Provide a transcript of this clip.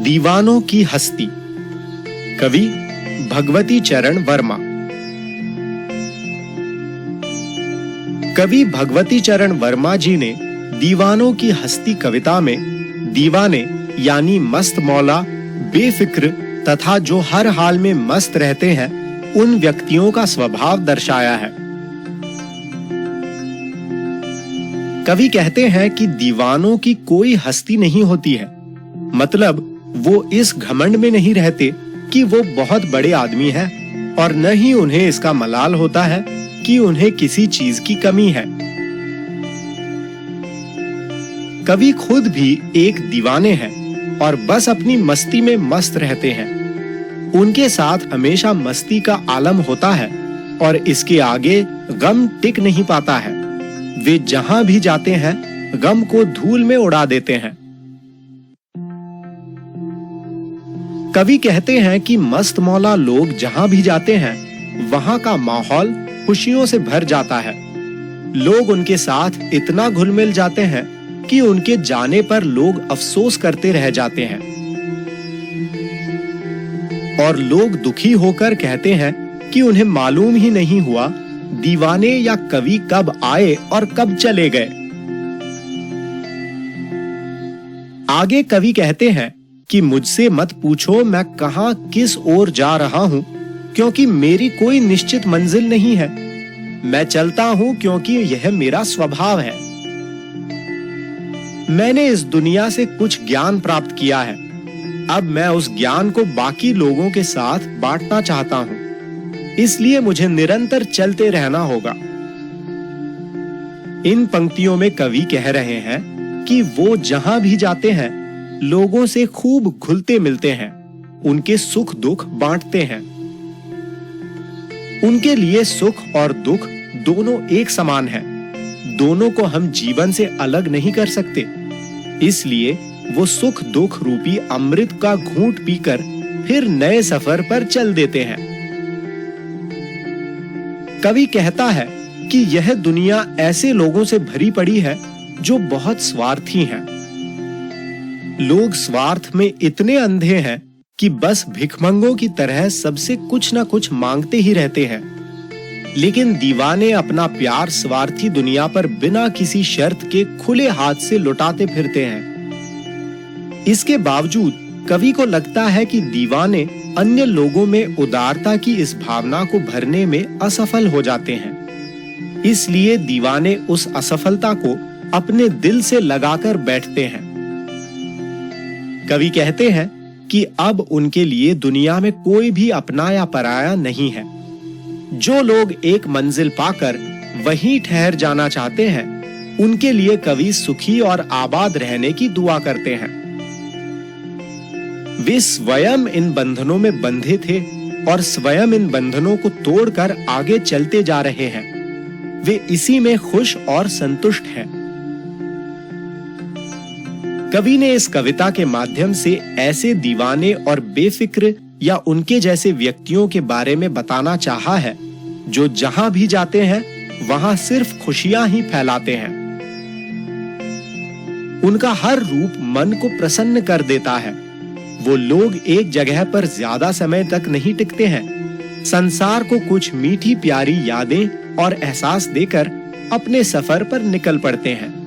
दीवानों की हस्ती। कवि भगवती चरण वर्मा। कवि भगवती चरण वर्मा जी ने दीवानों की हस्ती कविता में दीवाने यानी मस्त मौला, बेफिक्र तथा जो हर हाल में मस्त रहते हैं उन व्यक्तियों का स्वभाव दर्शाया है। कवि कहते हैं कि दीवानों की कोई हस्ती नहीं होती है, मतलब वो इस घमंड में नहीं रहते कि वो बहुत बड़े आदमी हैं और न ही उन्हें इसका मलाल होता है कि उन्हें किसी चीज की कमी है। कवि खुद भी एक दीवाने हैं और बस अपनी मस्ती में मस्त रहते हैं। उनके साथ हमेशा मस्ती का आलम होता है और इसके आगे गम टिक नहीं पाता है। वे जहां भी जाते हैं गम को धूल में उड़ा देते हैं। कवि कहते हैं कि मस्त मौला लोग जहां भी जाते हैं वहां का माहौल खुशियों से भर जाता है। लोग उनके साथ इतना घुल मिल जाते हैं कि उनके जाने पर लोग अफसोस करते रह जाते हैं और लोग दुखी होकर कहते हैं कि उन्हें मालूम ही नहीं हुआ दीवाने या कवि कब आए और कब चले गए। आगे कवि कहते हैं कि मुझसे मत पूछो मैं कहां किस ओर जा रहा हूं, क्योंकि मेरी कोई निश्चित मंजिल नहीं है। मैं चलता हूं क्योंकि यह मेरा स्वभाव है। मैंने इस दुनिया से कुछ ज्ञान प्राप्त किया है, अब मैं उस ज्ञान को बाकी लोगों के साथ बांटना चाहता हूं, इसलिए मुझे निरंतर चलते रहना होगा। इन पंक्तियों में कवि कह रहे हैं कि वो जहां भी जाते हैं लोगों से खूब घुलते मिलते हैं, उनके सुख दुख बांटते हैं। उनके लिए सुख और दुख दोनों एक समान हैं। दोनों को हम जीवन से अलग नहीं कर सकते, इसलिए वो सुख दुख रूपी अमृत का घूंट पीकर फिर नए सफर पर चल देते हैं। कवि कहता है कि यह दुनिया ऐसे लोगों से भरी पड़ी है जो बहुत स्वार्थी हैं। लोग स्वार्थ में इतने अंधे हैं कि बस भिखमंगों की तरह सबसे कुछ न कुछ मांगते ही रहते हैं। लेकिन दीवाने अपना प्यार स्वार्थी दुनिया पर बिना किसी शर्त के खुले हाथ से लुटाते फिरते हैं। इसके बावजूद कवि को लगता है कि दीवाने अन्य लोगों में उदारता की इस भावना को भरने में असफल हो जाते हैं। इसलिए दीवाने उस असफलता को अपने दिल से लगाकर बैठते हैं। कवि कहते हैं कि अब उनके लिए दुनिया में कोई भी अपना या पराया नहीं है। जो लोग एक मंजिल पाकर वहीं ठहर जाना चाहते हैं उनके लिए कवि सुखी और आबाद रहने की दुआ करते हैं। वे स्वयं इन बंधनों में बंधे थे और स्वयं इन बंधनों को तोड़कर आगे चलते जा रहे हैं। वे इसी में खुश और संतुष्ट हैं। कवि ने इस कविता के माध्यम से ऐसे दीवाने और बेफिक्र या उनके जैसे व्यक्तियों के बारे में बताना चाहा है जो जहां भी जाते हैं वहां सिर्फ खुशियां ही फैलाते हैं। उनका हर रूप मन को प्रसन्न कर देता है। वो लोग एक जगह पर ज्यादा समय तक नहीं टिकते हैं। संसार को कुछ मीठी प्यारी यादें और एहसास देकर अपने सफर पर निकल पड़ते हैं।